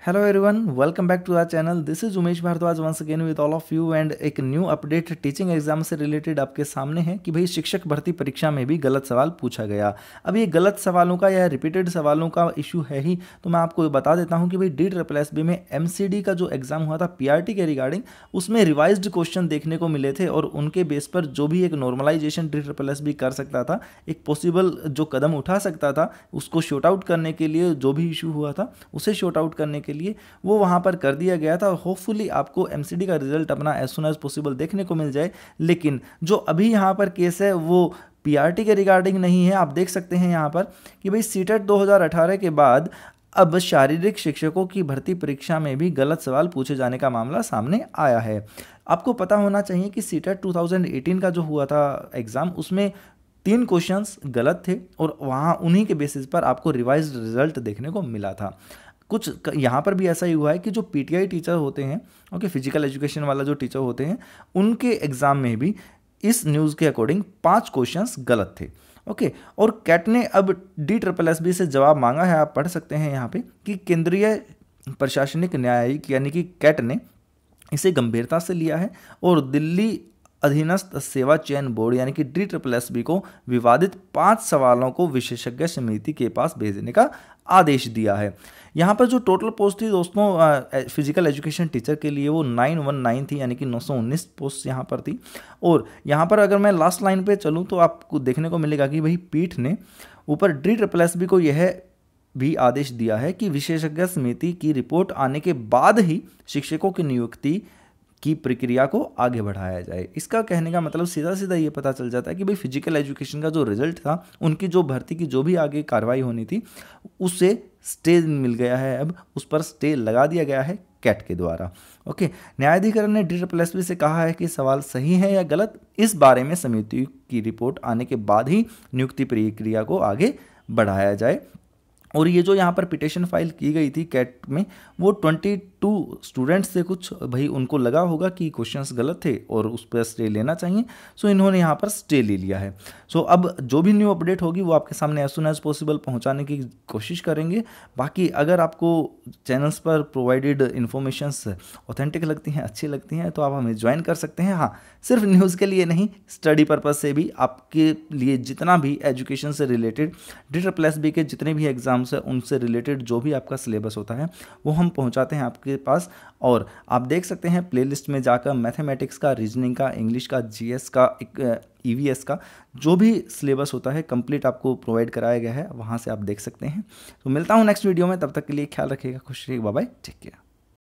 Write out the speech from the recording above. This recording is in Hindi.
Hello everyone, welcome back to our channel. This is Umesh Bhardwaj once again with all of you and एक न्यू अपडेट टीचिंग एग्जाम से रिलेटेड आपके सामने है कि भाई शिक्षक भर्ती परीक्षा में भी गलत सवाल पूछा गया। अब ये गलत सवालों का या रिपीटेड सवालों का इशू है ही, तो मैं आपको बता देता हूं कि भाई DSSB में MCD का जो एग्जाम हुआ था PRT के रिगार्डिंग, उसमें रिवाइज्ड क्वेश्चन देखने को मिले थे और उनके बेस पर जो भी एक नॉर्मलाइजेशन DSSB कर सकता था, एक पॉसिबल जो कदम उठा सकता था उसको शॉर्ट आउट करने के लिए, जो भी इशू हुआ था उसे शॉर्ट आउट करने के लिए वो वहां पर कर दिया गया था। होपफुली आपको MCD का रिजल्ट अपना एज सुन एज पॉसिबल देखने को मिल जाए। लेकिन जो अभी यहाँ पर केस है वो PRT के रिगार्डिंग नहीं है। आप देख सकते हैं यहाँ पर कि भाई CTET 2018 के बाद अब शारीरिक शिक्षकों की भर्ती परीक्षा में भी गलत सवाल पूछे जाने का मामला सामने आया है। आपको पता होना चाहिए कि CTET 2018 का जो हुआ था एग्जाम, उसमें 3 क्वेश्चंस गलत थे और वहाँ उन्हीं के बेसिस पर आपको रिवाइज्ड रिजल्ट देखने को मिला था। कुछ यहाँ पर भी ऐसा ही हुआ है कि जो PTI टीचर होते हैं, ओके, फिजिकल एजुकेशन वाला जो टीचर होते हैं, उनके एग्जाम में भी इस न्यूज़ के अकॉर्डिंग 5 क्वेश्चंस गलत थे। ओके, और कैट ने अब DSSB से जवाब मांगा है। आप पढ़ सकते हैं यहाँ पे कि केंद्रीय प्रशासनिक न्यायिक यानी कि कैट ने इसे गंभीरता से लिया है और दिल्ली अधीनस्थ सेवा चयन बोर्ड यानी कि DSSB को विवादित 5 सवालों को विशेषज्ञ समिति के पास भेजने का आदेश दिया है। यहाँ पर जो टोटल पोस्ट थी दोस्तों फिजिकल एजुकेशन टीचर के लिए वो 919 थी, यानी कि 919 पोस्ट यहाँ पर थी। और यहाँ पर अगर मैं लास्ट लाइन पे चलूँ तो आपको देखने को मिलेगा कि भाई पीठ ने ऊपर DSSB को यह भी आदेश दिया है कि विशेषज्ञ समिति की रिपोर्ट आने के बाद ही शिक्षकों की नियुक्ति की प्रक्रिया को आगे बढ़ाया जाए। इसका कहने का मतलब सीधा सीधा ये पता चल जाता है कि भाई फिजिकल एजुकेशन का जो रिजल्ट था, उनकी जो भर्ती की जो भी आगे कार्रवाई होनी थी, उससे स्टे मिल गया है। अब उस पर स्टे लगा दिया गया है कैट के द्वारा। ओके, न्यायाधिकरण ने DSSB से कहा है कि सवाल सही है या गलत, इस बारे में समिति की रिपोर्ट आने के बाद ही नियुक्ति प्रक्रिया को आगे बढ़ाया जाए। और ये जो यहाँ पर पिटिशन फाइल की गई थी कैट में, वो 22 स्टूडेंट्स से कुछ भाई उनको लगा होगा कि क्वेश्चंस गलत थे और उस पर स्टे लेना चाहिए, सो इन्होंने यहाँ पर स्टे ले लिया है। सो अब जो भी न्यू अपडेट होगी वो आपके सामने एज सुन एज पॉसिबल पहुँचाने की कोशिश करेंगे। बाकी अगर आपको चैनल्स पर प्रोवाइडेड इन्फॉर्मेशंस ऑथेंटिक लगती हैं, अच्छी लगती हैं, तो आप हमें ज्वाइन कर सकते हैं। हाँ, सिर्फ न्यूज़ के लिए नहीं, स्टडी पर्पज़ से भी आपके लिए जितना भी एजुकेशन से रिलेटेड DSSB के जितने भी एग्जाम्स हैं उनसे रिलेटेड जो भी आपका सिलेबस होता है वो हम पहुंचाते हैं आपके पास। और आप देख सकते हैं प्लेलिस्ट में जाकर मैथमेटिक्स का, रीजनिंग का, इंग्लिश का, GS का, EVS का जो भी सिलेबस होता है कंप्लीट आपको प्रोवाइड कराया गया है, वहाँ से आप देख सकते हैं। तो मिलता हूँ नेक्स्ट वीडियो में, तब तक के लिए ख्याल रखिएगा, खुश रहिएगा, बाय बाय, टेक केयर।